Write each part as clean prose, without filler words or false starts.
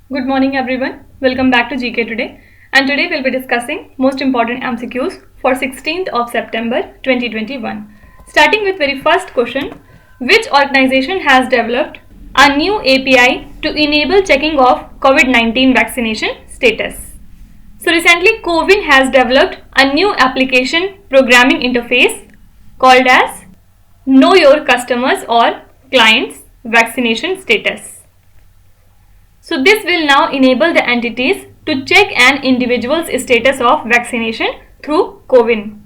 Good morning everyone. Welcome back to GK Today. And today we'll be discussing most important MCQs for 16th of September 2021. Starting with very first question. Which organization has developed a new API to enable checking of COVID-19 vaccination status? So recently CoWIN has developed a new application programming interface called as Know Your Customers or Clients Vaccination Status. So this will now enable the entities to check an individual's status of vaccination through CoWIN.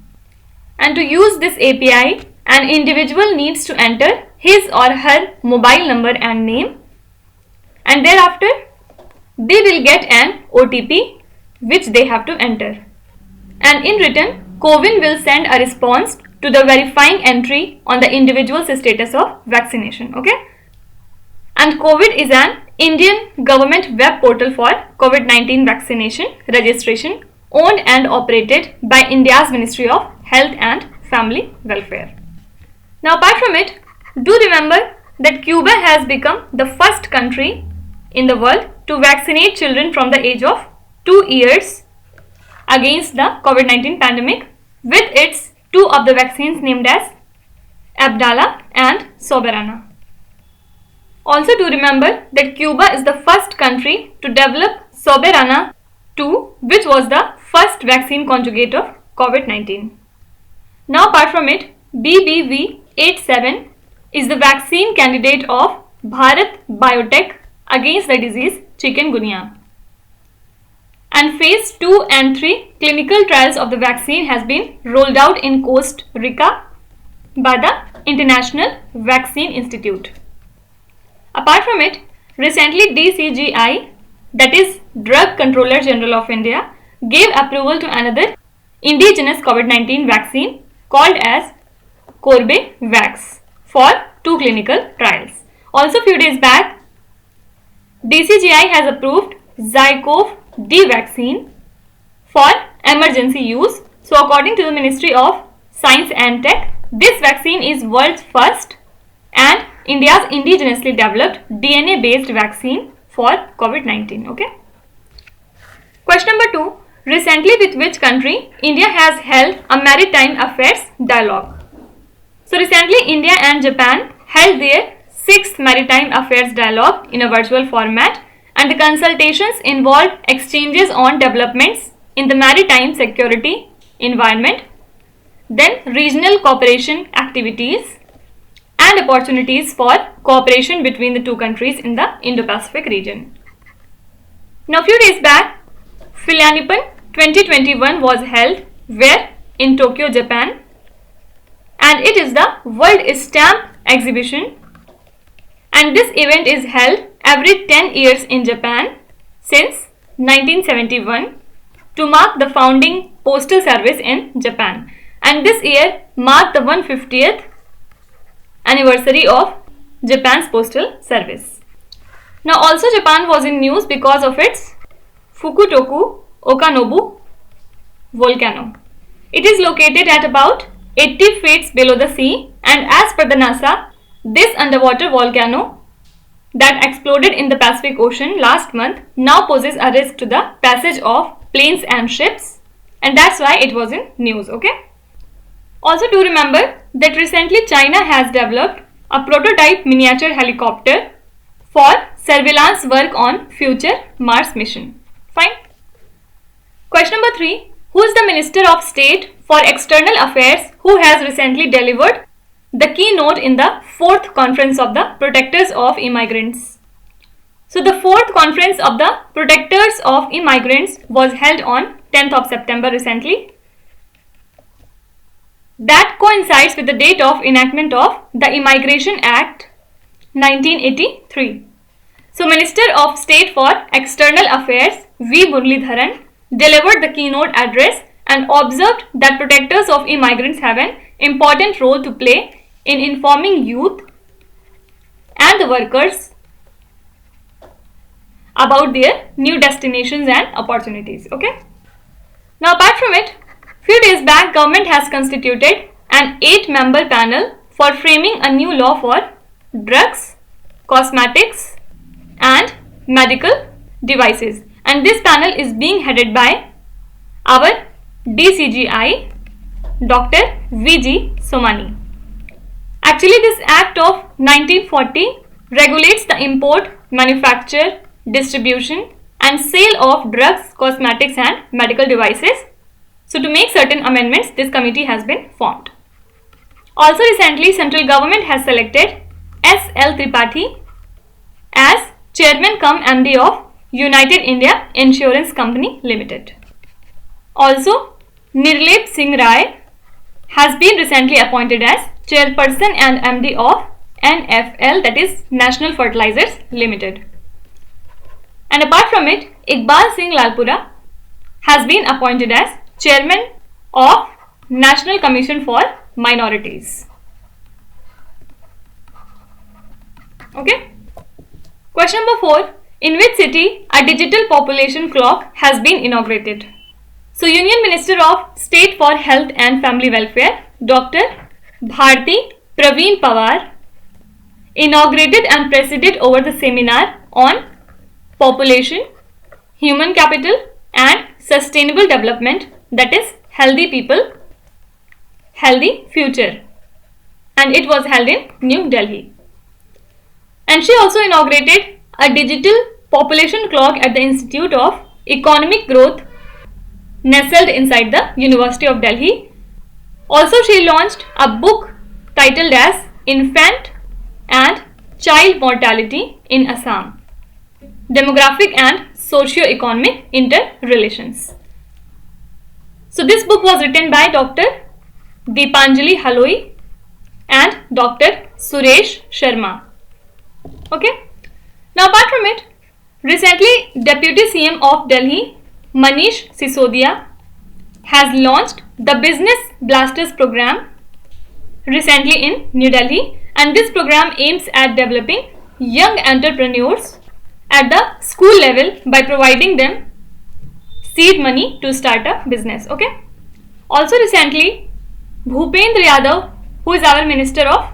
And to use this API, an individual needs to enter his or her mobile number and name, and thereafter they will get an OTP which they have to enter. And in return, CoWIN will send a response to the verifying entry on the individual's status of vaccination. Okay? And CoWIN is an Indian government web portal for COVID-19 vaccination registration owned and operated by India's Ministry of Health and Family Welfare. Now apart from it, do remember that Cuba has become the first country in the world to vaccinate children from the age of 2 years against the COVID-19 pandemic with its two of the vaccines named as Abdala and Soberana. Also do remember that Cuba is the first country to develop Soberana 2, which was the first vaccine conjugate of COVID-19. Now apart from it, BBV87 is the vaccine candidate of Bharat Biotech against the disease chikungunya. And phase 2 and 3 clinical trials of the vaccine has been rolled out in Costa Rica by the International Vaccine Institute. Apart from it, recently DCGI, that is Drug Controller General of India, gave approval to another indigenous COVID-19 vaccine called as Corbevax for 2 clinical trials. Also few days back, DCGI has approved ZyCoV-D vaccine for emergency use. So according to the Ministry of Science and Tech, this vaccine is world's first and India's indigenously developed DNA-based vaccine for COVID-19. Okay. Question number 2. Recently, with which country India has held a maritime affairs dialogue? So recently, India and Japan held their 6th maritime affairs dialogue in a virtual format, and the consultations involved exchanges on developments in the maritime security environment, then regional cooperation activities, and opportunities for cooperation between the two countries in the Indo-Pacific region. Now, few days back, Philanipan 2021 was held where in Tokyo, Japan, and it is the World Stamp Exhibition, and this event is held every 10 years in Japan since 1971 to mark the founding postal service in Japan, and this year marked the 150th anniversary of Japan's postal service. Now also Japan was in news because of its Fukutoku Okanobu volcano. It is located at about 80 feet below the sea, and as per the NASA, this underwater volcano that exploded in the Pacific Ocean last month now poses a risk to the passage of planes and ships, and that's why it was in news. Okay. Also do remember that recently China has developed a prototype miniature helicopter for surveillance work on future Mars mission. Fine. Question number 3. Who is the Minister of State for External Affairs who has recently delivered the keynote in the 4th Conference of the Protectors of Immigrants? So the 4th Conference of the Protectors of Immigrants was held on 10th of September recently. That coincides with the date of enactment of the Immigration Act 1983. So Minister of State for External Affairs V. Muralidharan delivered the keynote address and observed that protectors of immigrants have an important role to play in informing youth and the workers about their new destinations and opportunities. Okay. Now apart from it, few days back, government has constituted an 8-member panel for framing a new law for drugs, cosmetics and medical devices, and this panel is being headed by our DCGI Dr. V.G. Somani. Actually, this Act of 1940 regulates the import, manufacture, distribution and sale of drugs, cosmetics and medical devices. So to make certain amendments, this committee has been formed. Also recently, central government has selected S.L. Tripathi as Chairman cum MD of United India Insurance Company Limited. Also, Nirlep Singh Rai has been recently appointed as Chairperson and MD of NFL, that is National Fertilizers Limited. And apart from it, Iqbal Singh Lalpura has been appointed as Chairman of National Commission for Minorities. Okay. Question number 4. In which city a digital population clock has been inaugurated? So, Union Minister of State for Health and Family Welfare, Dr. Bharti Praveen Pawar, inaugurated and presided over the seminar on population, human capital and sustainable development, that is healthy people, healthy future, and it was held in New Delhi. And she also inaugurated a digital population clock at the Institute of Economic Growth nestled inside the University of Delhi. Also, she launched a book titled as Infant and Child Mortality in Assam, Demographic and Socio-Economic Interrelations. So this book was written by Dr. Deepanjali Haloi and Dr. Suresh Sharma. Okay. Now apart from it, recently Deputy CM of Delhi, Manish Sisodia, has launched the Business Blasters program recently in New Delhi, and this program aims at developing young entrepreneurs at the school level by providing them seed money to start a business. Okay. Also recently, Bhupendra Yadav, who is our Minister of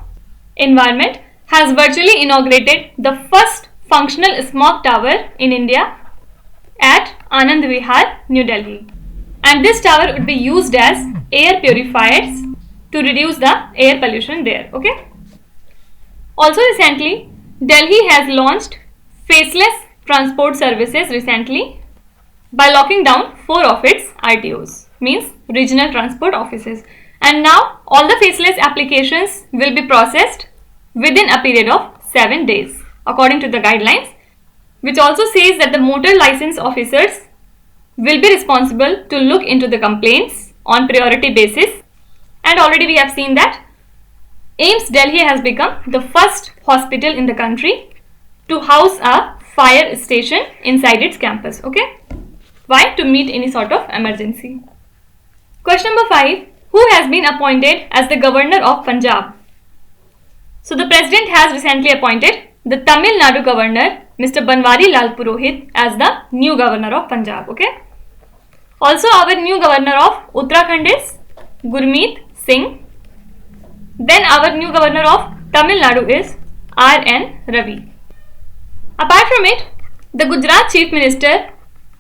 Environment, has virtually inaugurated the first functional smog tower in India at Anand Vihar, New Delhi. And this tower would be used as air purifiers to reduce the air pollution there. Okay. Also recently, Delhi has launched faceless transport services recently by locking down 4 of its RTOs, means regional transport offices. And now all the faceless applications will be processed within a period of 7 days according to the guidelines, which also says that the motor license officers will be responsible to look into the complaints on priority basis. And already we have seen that AIIMS Delhi has become the first hospital in the country to house a fire station inside its campus. Okay. Why? To meet any sort of emergency. Question number 5. Who has been appointed as the Governor of Punjab? So the President has recently appointed the Tamil Nadu Governor, Mr. Banwari Lal Purohit, as the new Governor of Punjab. Okay. Also, our new Governor of Uttarakhand is Gurmeet Singh. Then our new Governor of Tamil Nadu is R.N. Ravi. Apart from it, the Gujarat Chief Minister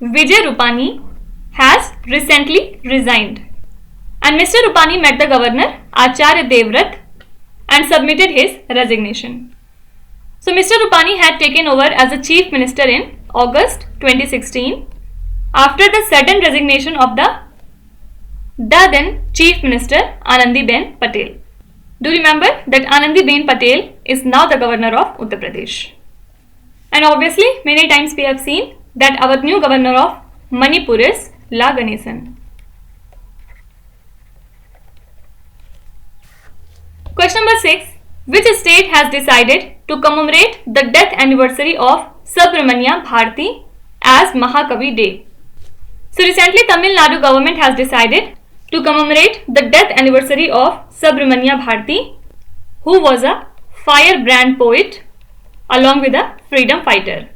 Vijay Rupani has recently resigned, and Mr. Rupani met the Governor Acharya Devrat and submitted his resignation. So Mr. Rupani had taken over as the Chief Minister in August 2016 after the sudden resignation of the then Chief Minister Anandiben Patel. Do remember that Anandiben Patel is now the Governor of Uttar Pradesh. And obviously many times we have seen that our new Governor of Manipur is La Ganesan. Question number 6. Which state has decided to commemorate the death anniversary of Subramania Bharati as Mahakavi Day? So recently Tamil Nadu government has decided to commemorate the death anniversary of Subramania Bharati, who was a firebrand poet along with a freedom fighter.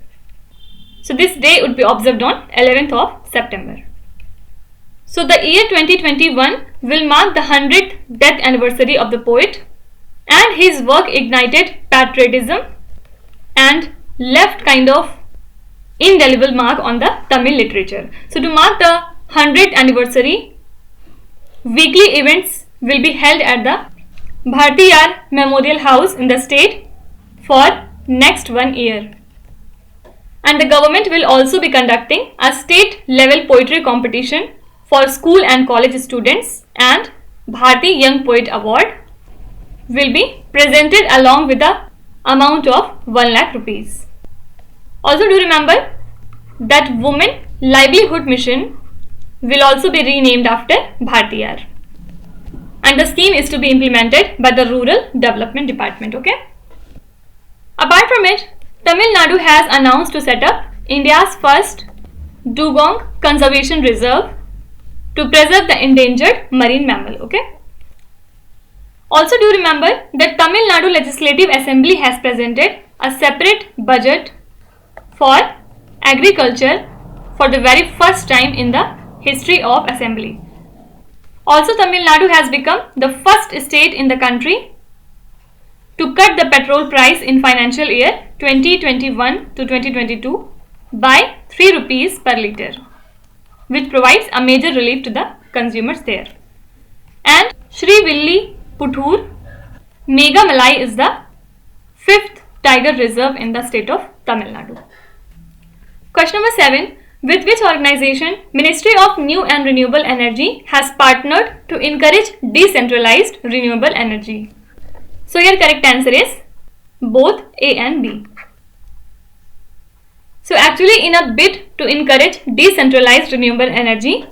So this day would be observed on 11th of September. So the year 2021 will mark the 100th death anniversary of the poet, and his work ignited patriotism and left kind of indelible mark on the Tamil literature. So to mark the 100th anniversary, weekly events will be held at the Bhartiyar Memorial House in the state for next 1 year. And the government will also be conducting a state level poetry competition for school and college students, and Bharti Young Poet Award will be presented along with the amount of 1 lakh rupees. Also do remember that Women Livelihood Mission will also be renamed after Bhartiyar, and the scheme is to be implemented by the Rural Development Department. Okay. Apart from it, Tamil Nadu has announced to set up India's first dugong conservation reserve to preserve the endangered marine mammal. Okay. Also do remember that Tamil Nadu Legislative Assembly has presented a separate budget for agriculture for the very first time in the history of Assembly. Also, Tamil Nadu has become the first state in the country to cut the petrol price in financial year 2021 to 2022 by 3 rupees per litre, which provides a major relief to the consumers there. And Sri Villi Puttur Mega Malai is the 5th tiger reserve in the state of Tamil Nadu. Question number 7. With which organization Ministry of New and Renewable Energy has partnered to encourage decentralized renewable energy? So your correct answer is both A and B. So actually, in a bid to encourage decentralized renewable energy,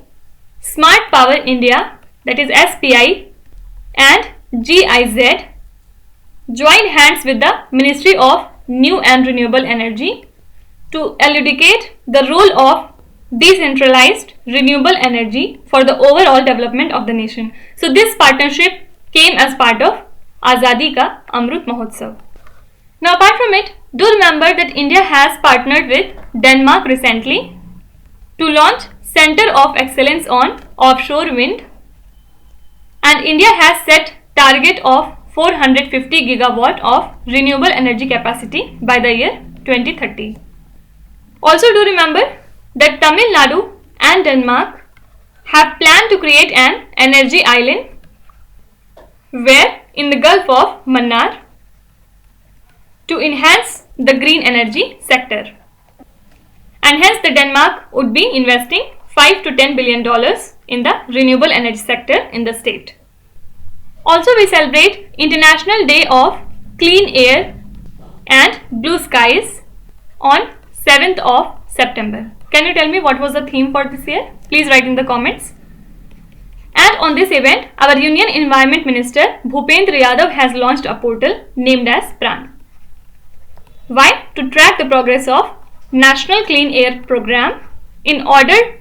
Smart Power India, that is SPI, and GIZ joined hands with the Ministry of New and Renewable Energy to elucidate the role of decentralized renewable energy for the overall development of the nation. So this partnership came as part of Azadi Ka Amrut Mahotsav. Now apart from it, do remember that India has partnered with Denmark recently to launch Center of Excellence on Offshore Wind, and India has set target of 450 gigawatt of renewable energy capacity by the year 2030. Also do remember that Tamil Nadu and Denmark have planned to create an energy island where in the Gulf of Mannar to enhance the green energy sector, and hence the Denmark would be investing $5 to $10 billion in the renewable energy sector in the state. Also we celebrate International Day of Clean Air and Blue Skies on 7th of September. Can you tell me what was the theme for this year? Please write in the comments. And on this event, our Union Environment Minister Bhupendra Yadav has launched a portal named as PRAN. Why? To track the progress of National Clean Air Program in order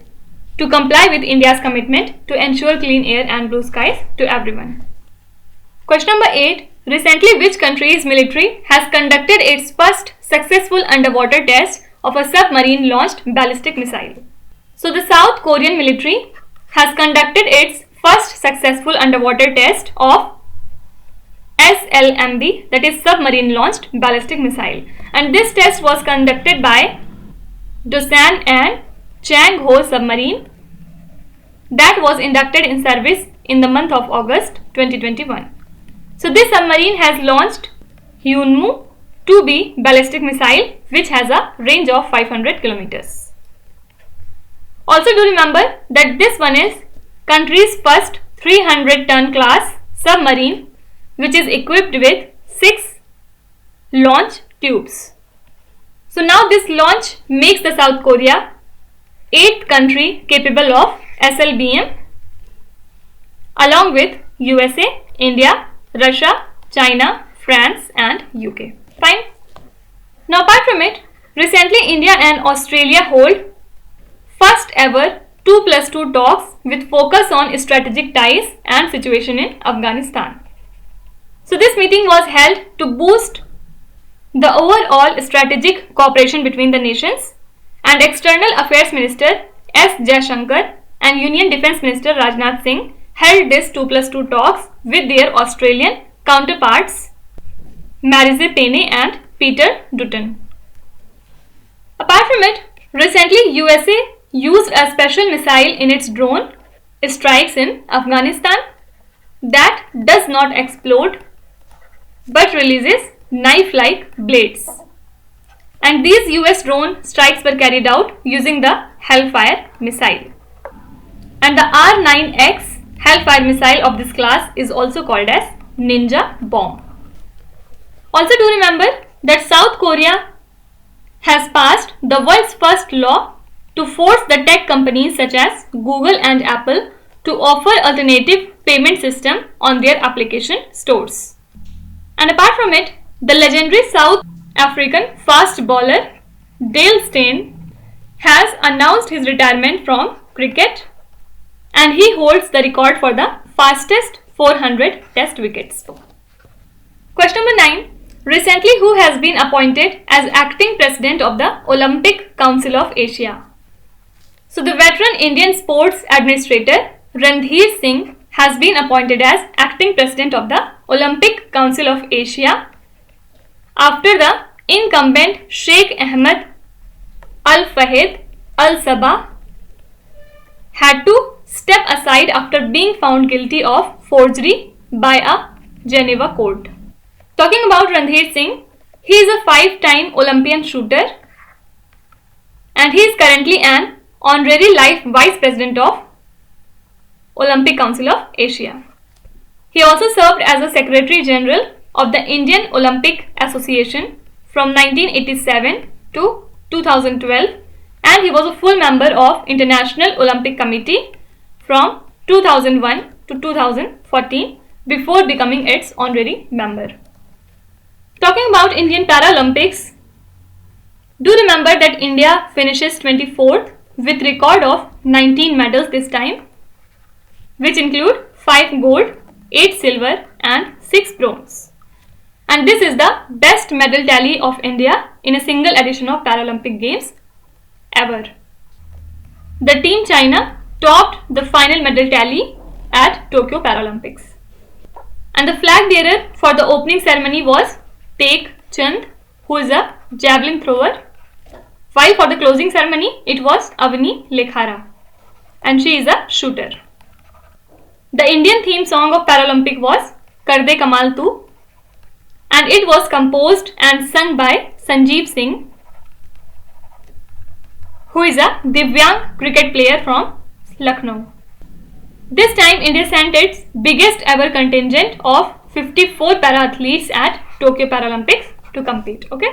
to comply with India's commitment to ensure clean air and blue skies to everyone. Question number 8. Recently, which country's military has conducted its first successful underwater test of a submarine launched ballistic missile? So the South Korean military has conducted its first successful underwater test of SLMB, that is submarine launched ballistic missile, and this test was conducted by Dosan and Chang Ho submarine that was inducted in service in the month of August 2021. So this submarine has launched Hyunmoo 2B ballistic missile which has a range of 500 kilometers. Also do remember that this one is country's first 300-ton class submarine which is equipped with 6 launch tubes. So now this launch makes the South Korea 8th country capable of SLBM along with USA, India, Russia, China, France and UK. Fine. Now apart from it, recently India and Australia hold first ever 2+2 talks with focus on strategic ties and situation in Afghanistan. So this meeting was held to boost the overall strategic cooperation between the nations, and External Affairs Minister S. Jaishankar and Union Defence Minister Rajnath Singh held this 2+2 talks with their Australian counterparts Marise Payne and Peter Dutton. Apart from it, Recently, USA used a special missile in its drone strikes in Afghanistan that does not explode but releases knife-like blades. And these US drone strikes were carried out using the Hellfire missile. And the R9X Hellfire missile of this class is also called as Ninja bomb. Also do remember that South Korea has passed the world's first law to force the tech companies such as Google and Apple to offer alternative payment system on their application stores. And apart from it, the legendary South African fast bowler Dale Steyn has announced his retirement from cricket, and he holds the record for the fastest 400 test wickets. Question number 9. Recently, who has been appointed as acting president of the Olympic Council of Asia? So the veteran Indian sports administrator Randhir Singh has been appointed as acting president of the Olympic Council of Asia after the incumbent Sheikh Ahmed Al Fahid Al Sabah had to step aside after being found guilty of forgery by a Geneva court. Talking about Randhir Singh, he is a 5-time Olympian shooter and he is currently an honorary life vice president of Olympic Council of Asia. He also served as a Secretary General of the Indian Olympic Association from 1987 to 2012, and he was a full member of International Olympic Committee from 2001 to 2014 before becoming its honorary member. Talking about Indian Paralympics, do remember that India finishes 24th with record of 19 medals this time, which include 5 gold, 8 silver and 6 bronze. And this is the best medal tally of India in a single edition of Paralympic Games ever. The Team China topped the final medal tally at Tokyo Paralympics. And the flag bearer for the opening ceremony was Tek Chand, who is a javelin thrower, while for the closing ceremony it was Avni Lekhara, and she is a shooter. The Indian theme song of Paralympic was Kar De Kamal Tu, and it was composed and sung by Sanjeev Singh, who is a Divyang cricket player from Lucknow. This time India sent its biggest ever contingent of 54 para-athletes at Tokyo Paralympics to compete. Okay.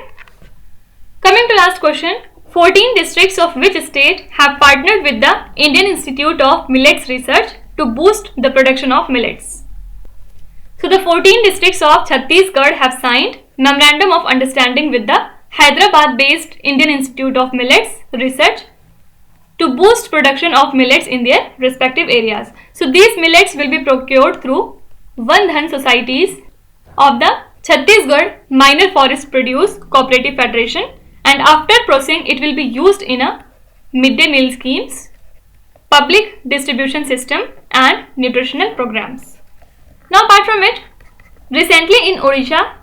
Coming to last question. 14 districts of which state have partnered with the Indian Institute of Millets Research to boost the production of millets? So the 14 districts of Chhattisgarh have signed Memorandum of Understanding with the Hyderabad-based Indian Institute of Millets Research to boost production of millets in their respective areas. So these millets will be procured through Vandhan societies of the Chhattisgarh Minor Forest Produce Cooperative Federation, and after processing it will be used in a midday meal schemes, public distribution system and nutritional programs. Now apart from it, recently in Odisha,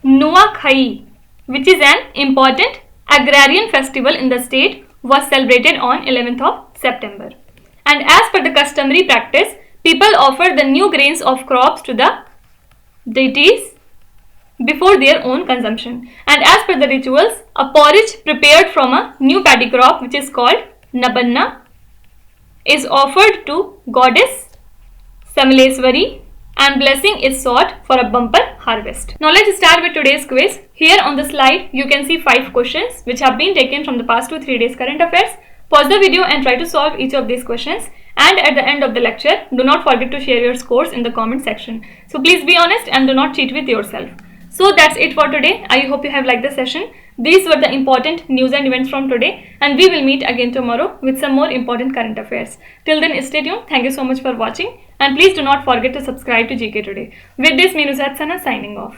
Nuakhai, which is an important agrarian festival in the state, was celebrated on 11th of September. And as per the customary practice, people offer the new grains of crops to the deities before their own consumption. And as per the rituals, a porridge prepared from a new paddy crop, which is called Nabanna, is offered to goddess Samaleswari, and blessing is sought for a bumper harvest. Now let's start with today's quiz. Here on the slide you can see 5 questions which have been taken from the past 2-3 days current affairs. Pause the video and try to solve each of these questions, and at the end of the lecture do not forget to share your scores in the comment section. So please be honest and do not cheat with yourself. So that's it for today. I hope you have liked the session. These were the important news and events from today, and we will meet again tomorrow with some more important current affairs. Till then, stay tuned. Thank you so much for watching, and please do not forget to subscribe to GK Today. With this, me Nuzhat Sana signing off.